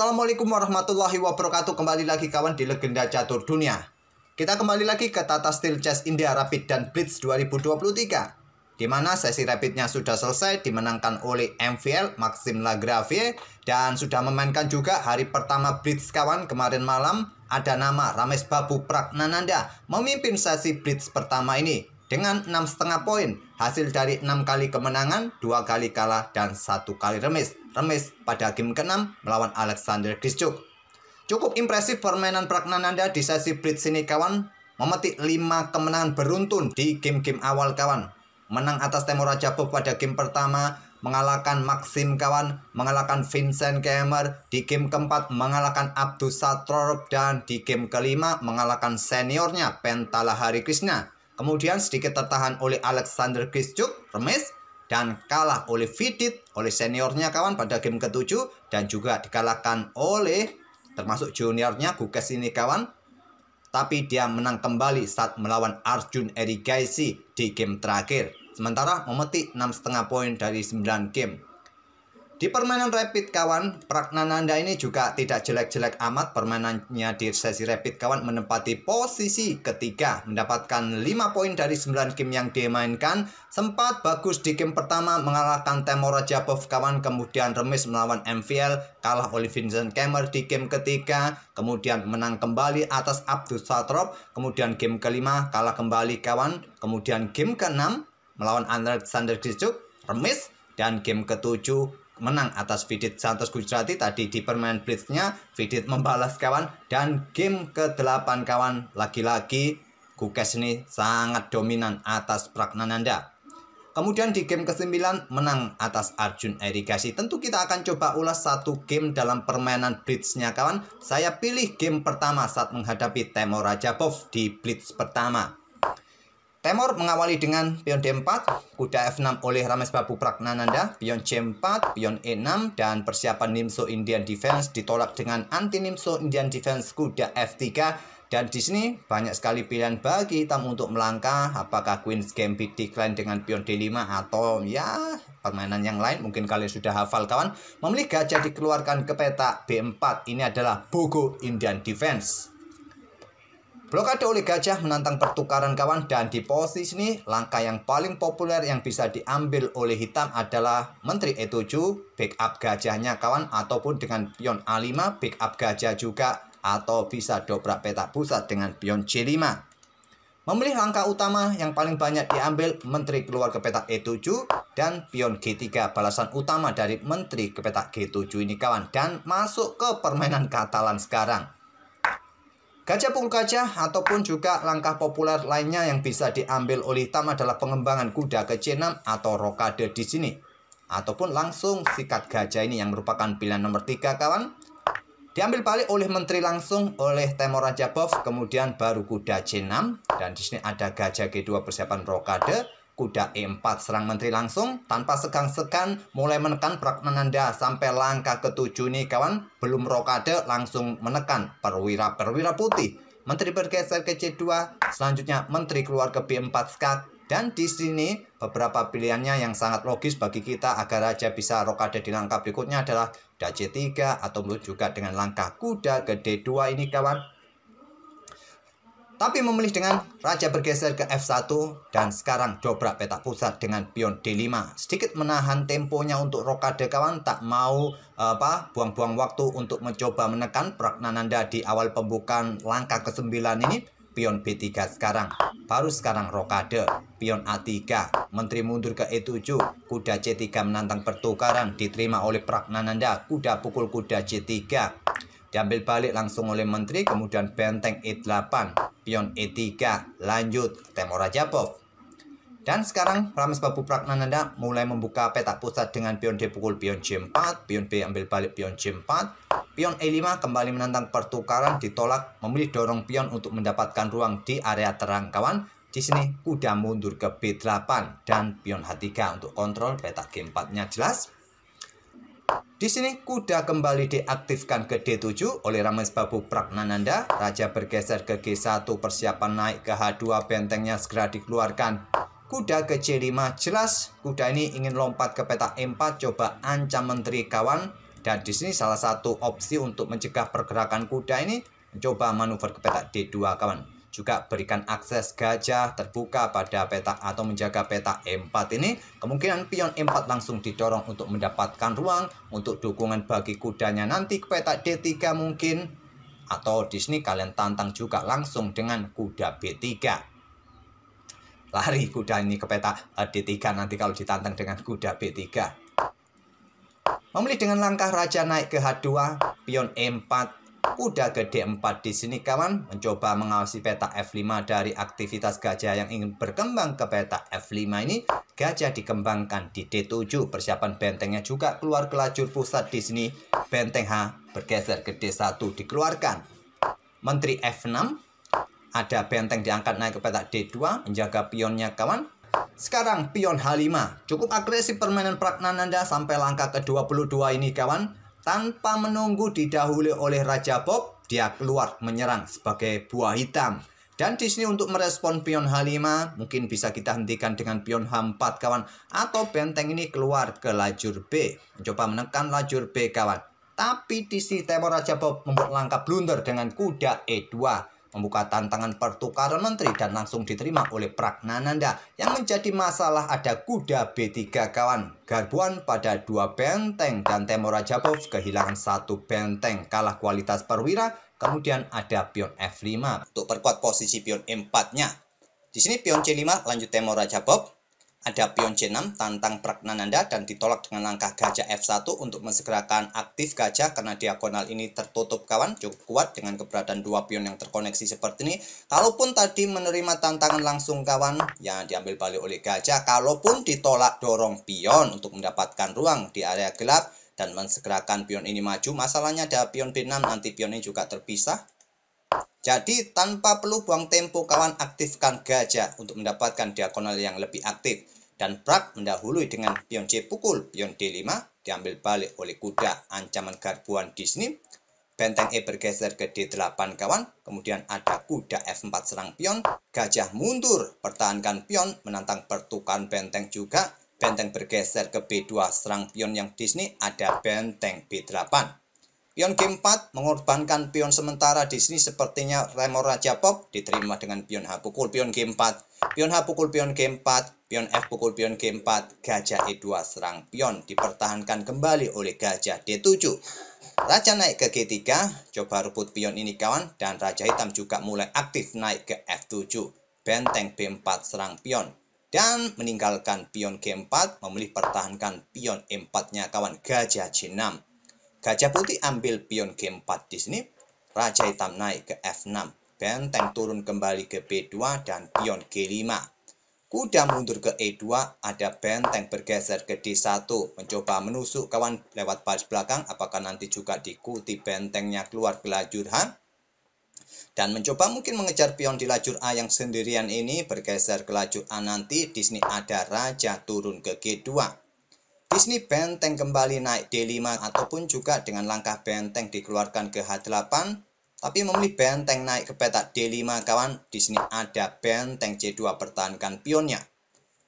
Assalamualaikum warahmatullahi wabarakatuh. Kembali lagi kawan di Legenda Catur Dunia. Kita kembali lagi ke Tata Steel Chess India Rapid dan Blitz 2023, di mana sesi rapidnya sudah selesai dimenangkan oleh MVL Maxime Lagrave, dan sudah memainkan juga hari pertama Blitz kawan. Kemarin malam ada nama Ramesh Babu Pragnananda memimpin sesi Blitz pertama ini dengan 6,5 poin. Hasil dari 6 kali kemenangan, 2 kali kalah, dan 1 kali remis. Remis pada game ke-6 melawan Alexander Grischuk. Cukup impresif permainan Pragnananda di sesi Blitz ini kawan. Memetik 5 kemenangan beruntun di game-game awal kawan. Menang atas Temur Rajapov pada game pertama, mengalahkan Maxim kawan, mengalahkan Vincent Keymer, di game keempat mengalahkan Abdus Satrov, dan di game kelima mengalahkan seniornya Pentala Hari Krishna. Kemudian sedikit tertahan oleh Alexander Grischuk, remis, dan kalah oleh Vidit, oleh seniornya kawan pada game ke-7, dan juga dikalahkan oleh termasuk juniornya Gugas ini kawan. Tapi dia menang kembali saat melawan Arjun Erigaisi di game terakhir. Sementara memetik 6,5 poin dari 9 game. Di permainan rapid kawan, Pragnananda ini juga tidak jelek-jelek amat. Permainannya di sesi rapid kawan menempati posisi ketiga, mendapatkan 5 poin dari 9 game yang dimainkan. Sempat bagus di game pertama mengalahkan Temur Rajapov kawan, kemudian remis melawan MVL, kalah oleh Vincent Keymer di game ketiga, kemudian menang kembali atas Abdus Satrov, kemudian game kelima kalah kembali kawan, kemudian game ke-6 melawan Alexander Grischuk, remis, dan game ke-7 menang atas Vidit Santos Gujarati. Tadi di permainan blitznya Vidit membalas kawan, dan game ke-8 kawan, lagi-lagi Gugas ini sangat dominan atas Pragnananda. Kemudian di game ke-9 menang atas Arjun Erigaisi. Tentu kita akan coba ulas satu game dalam permainan blitznya kawan. Saya pilih game pertama saat menghadapi Temur Rajapov di blitz pertama. Temur mengawali dengan pion D4, kuda F6 oleh Ramesh Babu Pragnananda, pion C4, pion E6, dan persiapan Nimzo Indian Defense ditolak dengan anti Nimzo Indian Defense kuda F3. Dan di sini banyak sekali pilihan bagi hitam untuk melangkah, apakah Queen's Gambit decline dengan pion D5 atau ya permainan yang lain. Mungkin kalian sudah hafal kawan. Memilih gajah dikeluarkan ke petak B4, ini adalah Bogo Indian Defense. Blokade oleh gajah menantang pertukaran kawan, dan di posisi ini langkah yang paling populer yang bisa diambil oleh hitam adalah Menteri E7, backup gajahnya kawan, ataupun dengan pion A5, backup gajah juga, atau bisa dobrak petak pusat dengan pion C5. Memilih langkah utama yang paling banyak diambil Menteri keluar ke petak E7 dan pion G3, balasan utama dari Menteri ke petak G7 ini kawan, dan masuk ke permainan Katalan sekarang. Gajah pukul gajah ataupun juga langkah populer lainnya yang bisa diambil oleh hitam adalah pengembangan kuda ke C6 atau rokade di sini. Ataupun langsung sikat gajah ini yang merupakan pilihan nomor 3 kawan. Diambil balik oleh menteri langsung oleh Temur Rajapov, kemudian baru kuda C6, dan di sini ada gajah G2 persiapan rokade. Kuda E4 serang menteri langsung tanpa segan-segan, mulai menekan Pragnananda sampai langkah ke-7 nih kawan, belum rokade langsung menekan perwira putih. Menteri bergeser ke C2, selanjutnya menteri keluar ke B4 skak, dan di sini beberapa pilihannya yang sangat logis bagi kita agar raja bisa rokade di langkah berikutnya adalah kuda C3 atau juga dengan langkah kuda ke D2 ini kawan. Tapi memilih dengan raja bergeser ke F1 dan sekarang dobrak petak pusat dengan pion D5. Sedikit menahan temponya untuk rokade kawan, tak mau buang-buang waktu untuk mencoba menekan Pragnananda di awal pembukaan langkah ke-9 ini. Pion B3 sekarang, baru sekarang rokade, pion A3, menteri mundur ke E7, kuda C3 menantang pertukaran, diterima oleh Pragnananda, kuda pukul kuda C3. Diambil balik langsung oleh menteri, kemudian benteng E8, pion E3, lanjut Temur Rajapov. Dan sekarang Ramesh Babu Pragnananda mulai membuka petak pusat dengan pion D pukul pion C4, pion B ambil balik pion C4, pion E5 kembali menantang pertukaran, ditolak, memilih dorong pion untuk mendapatkan ruang di area terang kawan. Di sini kuda mundur ke B8 dan pion H3 untuk kontrol petak G4-nya jelas. Di sini kuda kembali diaktifkan ke D7 oleh Ramesh Babu Pragnananda. Raja bergeser ke G1, persiapan naik ke H2, bentengnya segera dikeluarkan. Kuda ke C5, jelas kuda ini ingin lompat ke petak E4, coba ancam menteri kawan. Dan di sini salah satu opsi untuk mencegah pergerakan kuda ini mencoba manuver ke petak D2 kawan. Juga berikan akses gajah terbuka pada petak atau menjaga petak E4 ini. Kemungkinan pion E4 langsung didorong untuk mendapatkan ruang untuk dukungan bagi kudanya nanti ke petak D3 mungkin. Atau di sini kalian tantang juga langsung dengan kuda B3. Lari kuda ini ke petak D3 nanti kalau ditantang dengan kuda B3. Memilih dengan langkah raja naik ke H2, pion E4, kuda ke D4 di sini kawan, mencoba mengawasi petak F5 dari aktivitas gajah yang ingin berkembang ke petak F5 ini. Gajah dikembangkan di D7, persiapan bentengnya juga keluar ke lajur pusat di sini. Benteng H bergeser ke D1 dikeluarkan. Menteri F6, ada benteng diangkat naik ke petak D2, menjaga pionnya kawan. Sekarang pion H5, cukup agresif permainan Pragnananda sampai langkah ke-22 ini kawan. Tanpa menunggu didahului oleh Raja Bob, dia keluar menyerang sebagai buah hitam. Dan di sini untuk merespon pion H5, mungkin bisa kita hentikan dengan pion H4 kawan. Atau benteng ini keluar ke lajur B, mencoba menekan lajur B kawan. Tapi di sini Temur Raja Bob membuat langkah blunder dengan kuda E2. Membuka tantangan pertukaran menteri dan langsung diterima oleh Pragnananda. Yang menjadi masalah ada kuda B3 kawan. Garbuan pada 2 benteng dan Temur Raja Bob kehilangan 1 benteng, kalah kualitas perwira. Kemudian ada pion F5 untuk perkuat posisi pion E4-nya. Di sini pion C5 lanjut Temur Raja Bob. Ada pion C6 tantang Pragnananda dan ditolak dengan langkah gajah F1 untuk mensegerakan aktif gajah karena diagonal ini tertutup kawan, cukup kuat dengan keberadaan 2 pion yang terkoneksi seperti ini. Kalaupun tadi menerima tantangan langsung kawan, yang diambil balik oleh gajah, kalaupun ditolak dorong pion untuk mendapatkan ruang di area gelap dan mensegerakan pion ini maju, masalahnya ada pion B6, nanti pion ini juga terpisah. Jadi tanpa perlu buang tempo kawan, aktifkan gajah untuk mendapatkan diagonal yang lebih aktif. Dan Prak mendahului dengan pion C pukul, pion D5 diambil balik oleh kuda. Ancaman garbuan di sini. Benteng E bergeser ke D8 kawan. Kemudian ada kuda F4 serang pion. Gajah mundur, pertahankan pion, menantang pertukaran benteng juga. Benteng bergeser ke B2 serang pion yang di sini ada benteng B8. Pion G4 mengorbankan pion sementara di sini sepertinya Temur Raja Bob diterima dengan pion H pukul pion G4, pion H pukul pion G4, pion F pukul pion G4, gajah E2 serang pion dipertahankan kembali oleh gajah D7. Raja naik ke G3, coba rebut pion ini kawan, dan Raja Hitam juga mulai aktif naik ke F7. Benteng B4 serang pion dan meninggalkan pion G4, memilih pertahankan pion E4-nya kawan, gajah G6. Gajah putih ambil pion G4 di sini. Raja hitam naik ke F6. Benteng turun kembali ke B2 dan pion G5. Kuda mundur ke E2. Ada benteng bergeser ke D1. Mencoba menusuk kawan lewat baris belakang. Apakah nanti juga diikuti bentengnya keluar ke lajur H? Dan mencoba mungkin mengejar pion di lajur A yang sendirian ini. Bergeser ke lajur A nanti. Di sini ada raja turun ke G2. Di sini benteng kembali naik D5 ataupun juga dengan langkah benteng dikeluarkan ke H8. Tapi memilih benteng naik ke petak D5 kawan. Di sini ada benteng C2 pertahankan pionnya.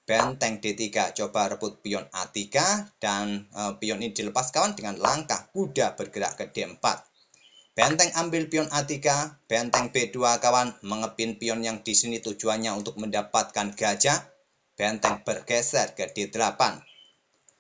Benteng D3 coba rebut pion A3 dan pion ini dilepas kawan dengan langkah kuda bergerak ke D4. Benteng ambil pion A3, benteng B2 kawan mengepin pion yang di sini tujuannya untuk mendapatkan gajah. Benteng bergeser ke D8.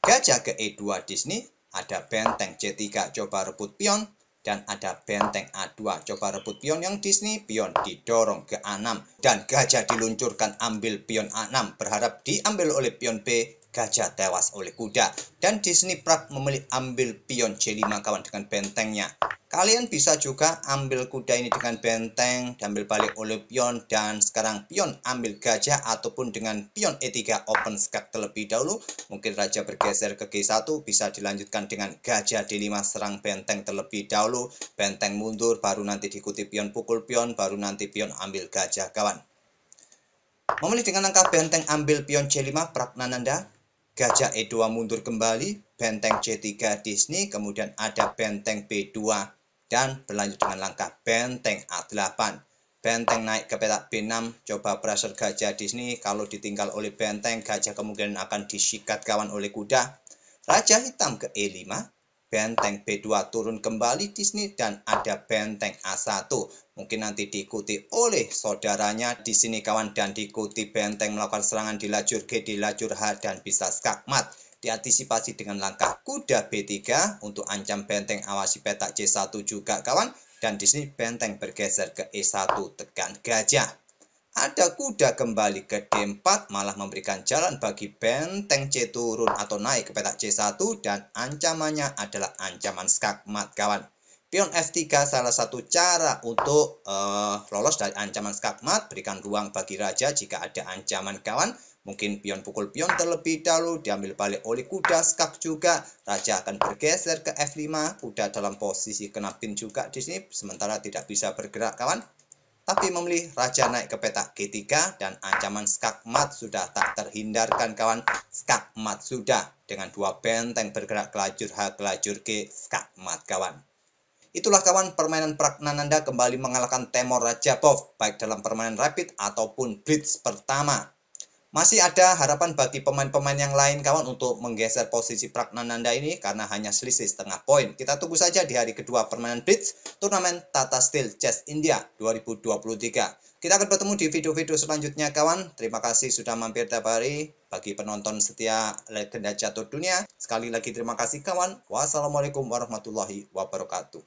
Gajah ke E2 di sini, ada benteng C3 coba rebut pion, dan ada benteng A2 coba rebut pion yang di sini, pion didorong ke A6, dan gajah diluncurkan ambil pion A6, berharap diambil oleh pion B, gajah tewas oleh kuda. Dan di sini Prak memilih ambil pion C5 kawan dengan bentengnya. Kalian bisa juga ambil kuda ini dengan benteng, diambil balik oleh pion, dan sekarang pion ambil gajah ataupun dengan pion E3 open skak terlebih dahulu. Mungkin raja bergeser ke G1, bisa dilanjutkan dengan gajah D5 serang benteng terlebih dahulu. Benteng mundur, baru nanti diikuti pion pukul pion, baru nanti pion ambil gajah kawan. Memilih dengan langkah benteng ambil pion C5 Pragnananda. Gajah E2 mundur kembali, benteng C3 di sini, kemudian ada benteng B2 dan berlanjut dengan langkah benteng A8. Benteng naik ke petak B6, coba pressure gajah di sini. Kalau ditinggal oleh benteng, gajah kemungkinan akan disikat kawan oleh kuda. Raja hitam ke E5, benteng B2 turun kembali di sini dan ada benteng A1. Mungkin nanti diikuti oleh saudaranya di sini kawan dan diikuti benteng melakukan serangan di lajur G, di lajur H dan bisa skakmat. Diantisipasi dengan langkah kuda B3 untuk ancam benteng awasi petak C1 juga kawan. Dan di sini benteng bergeser ke E1 tekan gajah. Ada kuda kembali ke D4 malah memberikan jalan bagi benteng C turun atau naik ke petak C1 dan ancamannya adalah ancaman skakmat kawan. Pion F3 salah satu cara untuk lolos dari ancaman skakmat, berikan ruang bagi raja jika ada ancaman kawan. Mungkin pion pukul pion terlebih dahulu, diambil balik oleh kuda skak juga. Raja akan bergeser ke F5, kuda dalam posisi kena pin juga di sini, sementara tidak bisa bergerak kawan. Tapi memilih raja naik ke petak G3 dan ancaman skakmat sudah tak terhindarkan kawan. Skakmat sudah dengan dua benteng bergerak ke lajur H, ke lajur G, skakmat kawan. Itulah kawan permainan Pragnananda kembali mengalahkan Temur Rajabov baik dalam permainan rapid ataupun blitz pertama. Masih ada harapan bagi pemain-pemain yang lain kawan untuk menggeser posisi Pragnananda ini karena hanya selisih setengah poin. Kita tunggu saja di hari kedua permainan Blitz turnamen Tata Steel Chess India 2023. Kita akan bertemu di video-video selanjutnya kawan. Terima kasih sudah mampir tiap hari. Bagi penonton setia legenda catur dunia, sekali lagi terima kasih kawan. Wassalamualaikum warahmatullahi wabarakatuh.